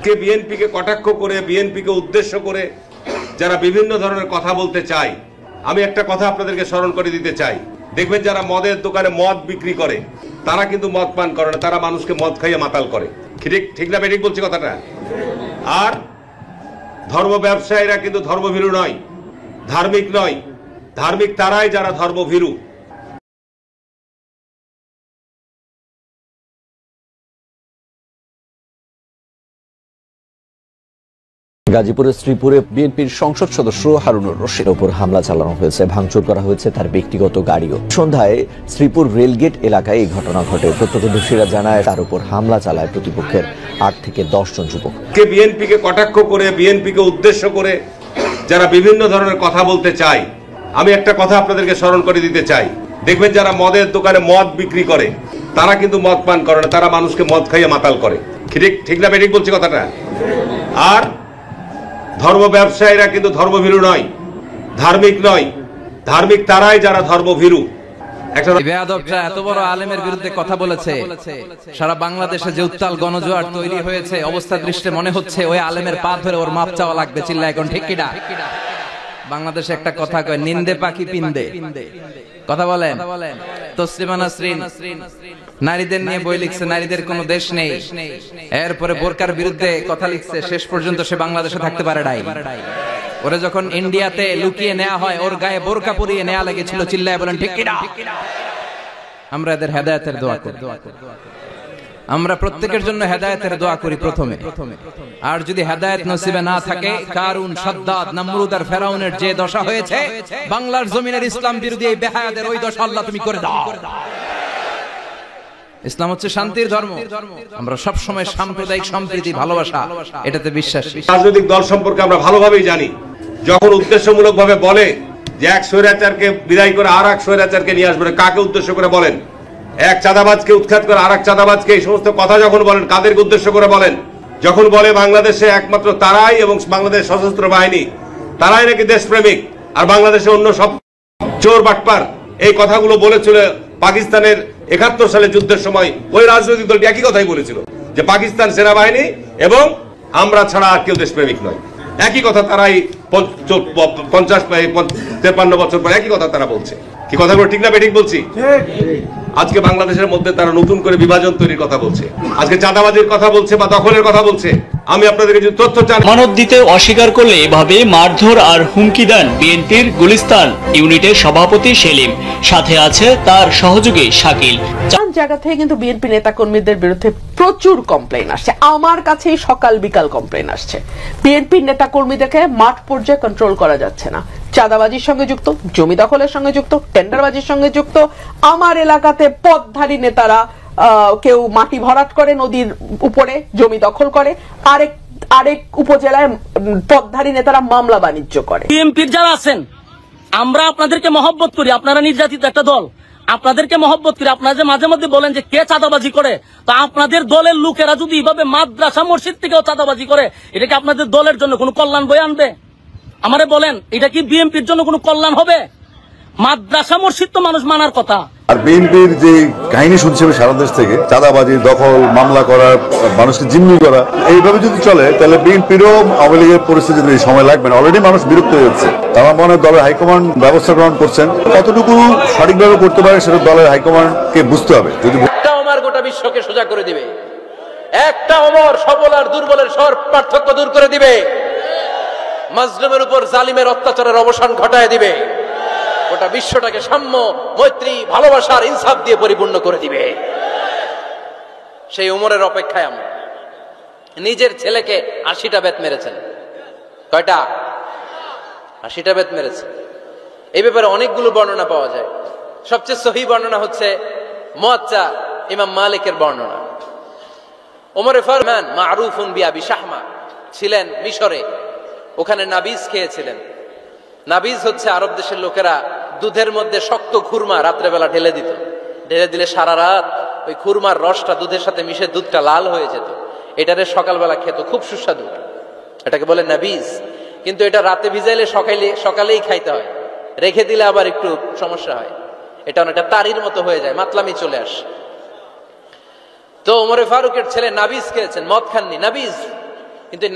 কে বিএনপিকে কটাক্ষ করে, বিএনপিকে উদ্দেশ্য করে যারা বিভিন্ন ধরনের কথা বলতে চায়, আমি একটা কথা আপনাদেরকে স্মরণ করে দিতে চাই। দেখবেন যারা মদের দোকানে মদ বিক্রি করে তারা কিন্তু মদ পান করে না, তারা মানুষকে মদ খাইয়ে মাতাল করে। ঠিক না বেঠিক বলছি কথাটা? আর ধর্ম ব্যবসায়ীরা কিন্তু ধর্মভীরু নয়, ধার্মিক নয়। ধার্মিক তারাই যারা ধর্মভীরু। গাজীপুরের শ্রীপুরে বিএনপির সংসদ সদস্য হারুনুর রশিদের উপর হামলা চালানো হয়েছে, ভাঙচুর করা হয়েছে তার ব্যক্তিগত গাড়িও। সন্ধ্যায় শ্রীপুর রেলগেট এলাকায় এই ঘটনা ঘটে। প্রত্যক্ষদর্শীরা জানায় তার উপর হামলা চালায় প্রতিপক্ষের 8 থেকে 10 জন যুবক। কে বিএনপিকে কটাক্ষ করে, বিএনপিকে উদ্দেশ্য করে যারা বিভিন্ন ধরনের কথা বলতে চায়, আমি একটা কথা আপনাদেরকে স্মরণ করে দিতে চাই। দেখবেন যারা মদের দোকানে মদ বিক্রি করে তারা কিন্তু মদ পান করে না, তারা মানুষকে মদ খাইয়ে মাতাল করে। ঠিক না বেঠিক বলছি কথাটা? আর ধর্ম ব্যবসায়ীরা কিন্তু ধর্মভীরু নয়, ধার্মিক নয়। ধার্মিক তারাই যারা ধর্মভীরু। বেয়াদবটা এত বড় আলেমের বিরুদ্ধে কথা বলেছে, সারা বাংলাদেশে যে উত্তাল গণজোয়ার তৈরি হয়েছে, অবস্থা দৃষ্টে মনে হচ্ছে ওই আলেমের পা ধরে ওর মাপ চাওয়া লাগবে। চিল্লা এখন ঠিক কিনা? বাংলাদেশে একটা কথা কয়, নিন্দে পাখি পিন্দে। কথা বলেন। তসলিমা নাসরিন নারীদের নিয়ে বই লিখছে, নারীদের কোনো দেশ নেই। এরপরে বোরকার বিরুদ্ধে কথা লিখছে, শেষ পর্যন্ত সে বাংলাদেশে থাকতে পারে নাই। ওরে যখন ইন্ডিয়াতে লুকিয়ে নেওয়া হয়, ওর গায়ে বোরকা পরিয়ে নেওয়া লেগেছিল। চিল্লায় বলেন ঠিক কিনা? আমরা এদের হেদায়েতের দোয়া করি। আমরা প্রত্যেকের জন্য হেদায়েতের দোয়া করি প্রথমে। আর যদি হেদায়েত নসিবে না থাকে, কারুন, সাদ্দাত, নমরুদ আর ফেরাউনের যে দশা হয়েছে, বাংলার জমিনের ইসলাম বিরোধী এই বেহায়াদের ওই দশা আল্লাহ তুমি করে দাও। ইসলাম হচ্ছে শান্তির ধর্ম। আমরা সব সময় সাম্প্রদায়িক সম্প্রীতি, ভালোবাসা এটাতে বিশ্বাসী। রাজনৈতিক দল সম্পর্কে আমরা ভালোভাবেই জানি। যখন উদ্দেশ্যমূলকভাবে বলে যে এক স্বৈরাচারকে বিদায় করে আর এক স্বৈরাচারকে নিয়ে আসবে, কাকে উদ্দেশ্য করে বলেন? এক চাঁদাবাজকে উৎখাত করে আর এক চাঁদাবাজকে, এই সমস্ত কথা যখন বলেন কাদেরকে উদ্দেশ্য করে বলেন? যখন বলে বাংলাদেশে একমাত্র তারাই এবং বাংলাদেশ সশস্ত্র বাহিনী তারাই নাকি দেশপ্রেমিক, আর বাংলাদেশে অন্য সব চোর বাটপার, এই কথাগুলো বলেছিল পাকিস্তানের 71 সালে যুদ্ধের সময় ওই রাজনৈতিক দলটি একই কথাই বলেছিল যে পাকিস্তান সেনাবাহিনী এবং আমরা ছাড়া আর কেউ দেশপ্রেমিক নয়। একই কথা তারাই 53 বছর পর একই কথা তারা বলছে। কি কথাগুলো ঠিক না বেঠিক বলছি? আজকে বাংলাদেশের মধ্যে তারা নতুন করে বিভাজন তৈরির কথা বলছে, আজকে চাঁদাবাজির কথা বলছে বা দখলের কথা বলছে। আমি আপনাদেরকে যে তথ্য চান, মানত দিতে অস্বীকার করলে এভাবে মারধর আর হুমকি দেন বিএনপির গুলিস্তান ইউনিটের সভাপতি সেলিম, সাথে আছে তার সহযোগী শাকিল। জায়গা থেকে কিন্তু বিএনপি নেতা কর্মীদের বিরুদ্ধে প্রচুর কমপ্লেইন আসছে। আমার কাছেই সকাল বিকাল কমপ্লেইন আসছে। বিএনপির নেতা কর্মীদেরকে মাঠ পর্যায়ে কন্ট্রোল করা যাচ্ছে না। চাঁদাবাজির সঙ্গে যুক্ত, জমি দখলের সঙ্গে যুক্ত, টেন্ডারবাজির সঙ্গে যুক্ত। আমার এলাকাতে পথধারী নেতারা কেউ মাটি ভরাট করে নদীর উপরে, জমি দখল করে। আরেক উপজেলায় পথধারী নেতারা মামলা বাণিজ্য করে। বিএনপির যারা আছেন, আমরা আপনাদেরকে মহব্বত করি। আপনারা নির্যাতিত একটা দল, আপনাদেরকে মহব্বত করি। আপনারা যে মাঝে মধ্যে বলেন যে কে চাঁদাবাজি করে, তো আপনাদের দলের লোকেরা যদি এইভাবে মাদ্রাসা মসজিদ থেকেও চাঁদাবাজি করে, এটা কি আপনাদের দলের জন্য কোনো কল্যাণ বয়ে আনবে? আমারে বলেন, এটা কি বিএনপির জন্য কোনো কল্যাণ হবে? মাদ্রাসা মসজিদ তো মানুষ মানার কথা। আর বিএনপির যে কাহিনী শুনছে সারা দেশ থেকে, চাঁদাবাজি, দখল, মামলা করা, মানুষকে জিম্মি করা, এইভাবে যদি চলে তাহলে বিএনপিরও আওয়ামী লীগের পরিস্থিতি সময় লাগবে না। অলরেডি মানুষ বিরক্ত হয়ে যাচ্ছে। আমার মনে হয় দলের হাইকমান্ড ব্যবস্থা গ্রহণ করছেন, কতটুকু সঠিকভাবে করতে পারে সেটা দলের হাইকমান্ডকে বুঝতে হবে। যদি একটা ওমর গোটা বিশ্বকে সোজা করে দিবে, একটা ওমর সবল আর দুর্বলের সব পার্থক্য দূর করে দিবে, মাজলুমের উপর জালিমের অত্যাচারের অবসান ঘটায় দিবে, গোটা বিশ্বটাকে সাম্য, মৈত্রী, ভালোবাসার, ইনসাফ দিয়ে পরিপূর্ণ করে দিবে। সেই উমরের অপেক্ষায় আমরা। নিজের ছেলেকে 80টা বেত মেরেছেন। কয়টা? 80টা বেত মেরেছে। এই ব্যাপারে অনেকগুলো বর্ণনা পাওয়া যায়। সবচেয়ে সহিহ বর্ণনা হচ্ছে মুয়াত্তা ইমাম মালিকের বর্ণনা। ওমরে ফারমান মারুফুন বিআবি শাহমা ছিলেন মিশরে, ওখানে নাবিজ খেয়েছিলেন। নাবিজ হচ্ছে আরব দেশের লোকেরা দুধের মধ্যে শক্ত খুরমা রাত্রেবেলা ঢেলে দিত। ঢেলে দিলে সারা রাত ওই খুরমার রসটা দুধের সাথে মিশে দুধটা লাল হয়ে যেত। এটারে সকালবেলা খেত, খুব সুস্বাদু, এটাকে বলে নাবিজ। কিন্তু এটা রাতে ভিজাইলে সকালেই খাইতে হয়, রেখে দিলে আবার একটু সমস্যা হয়। এটা অনেকটা তারির মতো হয়ে যায়, মাতলামি চলে আসে। তো ওমরে ফারুকের ছেলে নাবিজ খেয়েছেন, মদ খাননি, নাবিজ। কিন্তু